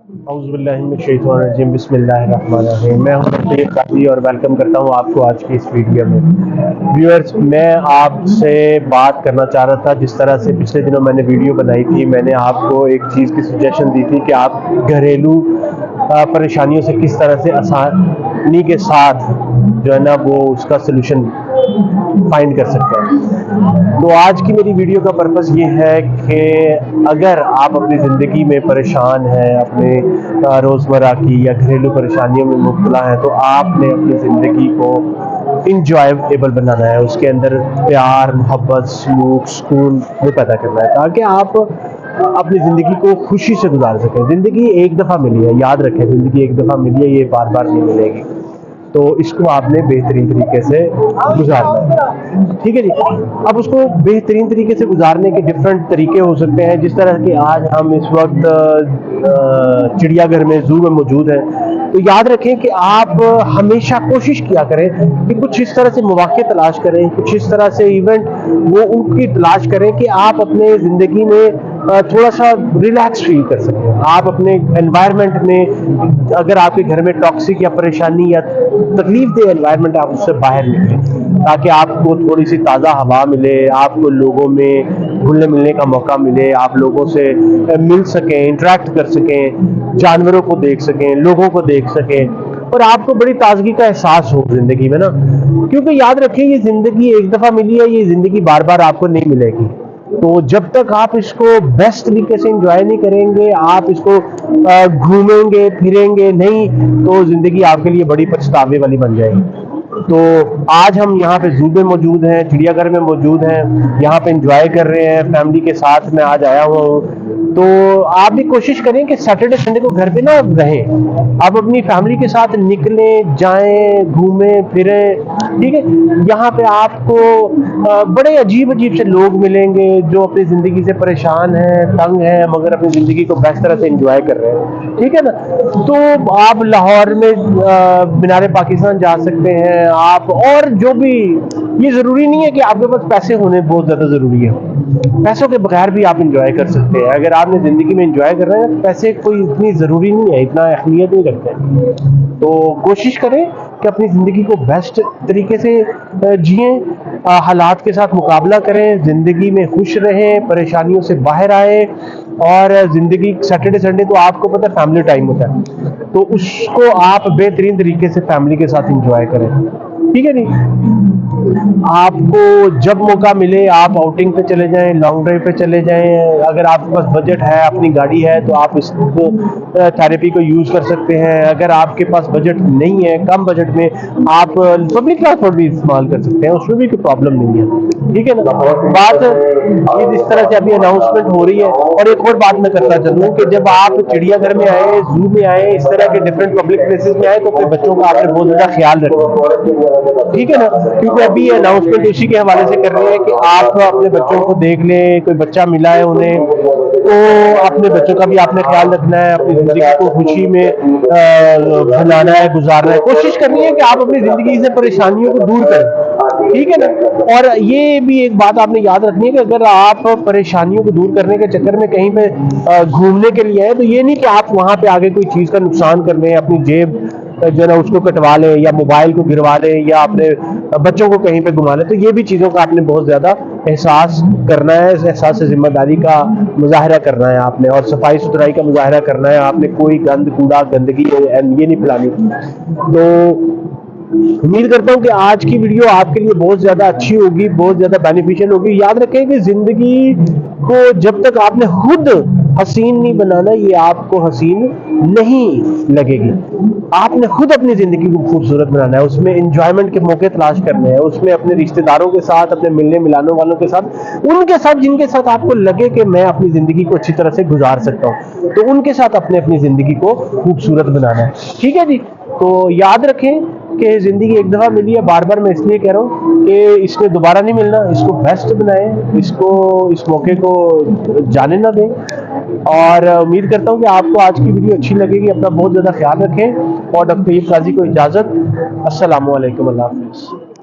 औज़ुबिल्लाहिमिनश्शैतानिर्रजीम बिस्मिल्लाहिर्रहमानिर्रहीम। मैं हूं तैयब काजी और वेलकम करता हूं आपको आज की इस वीडियो में। व्यूअर्स, मैं आपसे बात करना चाह रहा था, जिस तरह से पिछले दिनों मैंने वीडियो बनाई थी, मैंने आपको एक चीज़ की सजेशन दी थी कि आप घरेलू परेशानियों से किस तरह से आसानी के साथ जो है ना वो उसका सलूशन फाइंड कर सकते हैं। तो आज की मेरी वीडियो का पर्पस ये है कि अगर आप अपनी ज़िंदगी में परेशान हैं, अपने रोज़मर्रा की या घरेलू परेशानियों में मुब्तला हैं, तो आपने अपनी ज़िंदगी को इंजॉयबल बनाना है, उसके अंदर प्यार, मोहब्बत, सलूक, सुकून वो पैदा करना है, ताकि आप अपनी ज़िंदगी को खुशी से गुजार सकें। ज़िंदगी एक दफ़ा मिली है, याद रखें, ज़िंदगी एक दफ़ा मिली है, ये बार बार नहीं मिलेगी। तो इसको आपने बेहतरीन तरीके से गुजारना है, ठीक है जी। अब उसको बेहतरीन तरीके से गुजारने के डिफरेंट तरीके हो सकते हैं, जिस तरह कि आज हम इस वक्त चिड़ियाघर में, ज़ू में मौजूद हैं। तो याद रखें कि आप हमेशा कोशिश किया करें कि कुछ इस तरह से मौके तलाश करें, कुछ इस तरह से इवेंट वो उनकी तलाश करें कि आप अपने ज़िंदगी में थोड़ा सा रिलैक्स फील कर सकें। आप अपने एनवायरनमेंट में, अगर आपके घर में टॉक्सिक या परेशानी या तकलीफ दे एनवायरनमेंट, आप उससे बाहर निकलें, ताकि आपको थोड़ी सी ताज़ा हवा मिले, आपको लोगों में घुलने मिलने का मौका मिले, आप लोगों से मिल सकें, इंटरेक्ट कर सकें, जानवरों को देख सकें, लोगों को देख सकें, और आपको बड़ी ताजगी का एहसास हो ज़िंदगी में ना। क्योंकि याद रखें, ये ज़िंदगी एक दफ़ा मिली है, ये ज़िंदगी बार बार आपको नहीं मिलेगी। तो जब तक आप इसको बेस्ट तरीके से एंजॉय नहीं करेंगे, आप इसको घूमेंगे फिरेंगे नहीं, तो ज़िंदगी आपके लिए बड़ी पछतावे वाली बन जाएगी। तो आज हम यहाँ पे ज़ू में मौजूद हैं, चिड़ियाघर में मौजूद हैं, यहाँ पे एंजॉय कर रहे हैं, फैमिली के साथ मैं आज आया हुआ हूँ। तो आप भी कोशिश करें कि सैटरडे संडे को घर पे ना रहें, आप अपनी फैमिली के साथ निकलें, जाएं, घूमें फिरें, ठीक है। यहाँ पे आपको बड़े अजीब अजीब से लोग मिलेंगे जो अपनी ज़िंदगी से परेशान हैं, तंग हैं, मगर अपनी ज़िंदगी को बेस्ट तरह से एंजॉय कर रहे हैं, ठीक है ना। तो आप लाहौर में मीनार पाकिस्तान जा सकते हैं आप, और जो भी, ये ज़रूरी नहीं है कि आपके पास पैसे होने बहुत ज़्यादा ज़रूरी है, पैसों के बगैर भी आप इंजॉय कर सकते हैं। अगर आपने ज़िंदगी में इंजॉय कर रहे हैं, पैसे कोई इतनी ज़रूरी नहीं है, इतना अहमियत नहीं रखते हैं। तो कोशिश करें कि अपनी ज़िंदगी को बेस्ट तरीके से जिएं, हालात के साथ मुकाबला करें, ज़िंदगी में खुश रहें, परेशानियों से बाहर आए, और ज़िंदगी सैटरडे संडे तो आपको पता है फैमिली टाइम होता है, तो उसको आप बेहतरीन तरीके से फैमिली के साथ इंजॉय करें, ठीक है नहीं। आपको जब मौका मिले आप आउटिंग पे चले जाएं, लॉन्ग ड्राइव पे चले जाएं। अगर आपके पास बजट है, अपनी गाड़ी है, तो आप इसको थेरेपी को यूज़ कर सकते हैं। अगर आपके पास बजट नहीं है, कम बजट में, आप पब्लिक ट्रांसपोर्ट भी इस्तेमाल कर सकते हैं, उसमें भी कोई प्रॉब्लम नहीं है, ठीक है ना। बात ये जिस तरह से अभी अनाउंसमेंट हो रही है, और एक और बात मैं करता चलूँ कि जब आप चिड़ियाघर में आए, जू में आए, इस तरह के डिफरेंट पब्लिक प्लेसेस में आए, तो अपने बच्चों का आपने बहुत ज़्यादा ख्याल रखना, ठीक है ना। क्योंकि अभी अनाउंसमेंट इसी के हवाले से कर रहे हैं कि आप अपने बच्चों को देख लें, कोई बच्चा मिला है उन्हें, तो अपने बच्चों का भी आपने ख्याल रखना है, अपनी ज़िंदगी को खुशी में बनाना है, गुजारना है। कोशिश करनी है कि आप अपनी ज़िंदगी से परेशानियों को दूर करें, ठीक है ना। और ये भी एक बात आपने याद रखनी है कि अगर आप परेशानियों को दूर करने के चक्कर में कहीं पे घूमने के लिए आए, तो ये नहीं कि आप वहाँ पे आगे कोई चीज़ का नुकसान कर लें, अपनी जेब जो है ना उसको कटवा लें, या मोबाइल को गिरवा लें, या अपने बच्चों को कहीं पे घुमा लें। तो ये भी चीज़ों का आपने बहुत ज़्यादा एहसास करना है, एहसास जिम्मेदारी का मुजाहरा करना है आपने, और सफाई सुथराई का मुजाहरा करना है आपने। कोई गंद कूड़ा गंदगी ये नहीं फैलानी। तो उम्मीद करता हूँ कि आज की वीडियो आपके लिए बहुत ज़्यादा अच्छी होगी, बहुत ज़्यादा बेनिफिशियल होगी। याद रखें कि ज़िंदगी को जब तक आपने खुद हसीन नहीं बनाना, ये आपको हसीन नहीं लगेगी। आपने खुद अपनी ज़िंदगी को खूबसूरत बनाना है, उसमें इंजॉयमेंट के मौके तलाश करने हैं, उसमें अपने रिश्तेदारों के साथ, अपने मिलने मिलाने वालों के साथ, उनके साथ जिनके साथ आपको लगे कि मैं अपनी ज़िंदगी को अच्छी तरह से गुजार सकता हूँ, तो उनके साथ अपनी ज़िंदगी को खूबसूरत बनाना है, ठीक है जी। तो याद रखें कि ज़िंदगी एक दफ़ा मिली है, बार बार मैं इसलिए कह रहा हूँ कि इसने दोबारा नहीं मिलना, इसको बेस्ट बनाएं, इसको इस मौके को जाने ना दें। और उम्मीद करता हूँ कि आपको आज की वीडियो अच्छी लगेगी। अपना बहुत ज़्यादा ख्याल रखें, और डॉक्टर तैयब काजी को इजाज़त। अस्सलामु अलैकुम, अल्लाह हाफ़िज़।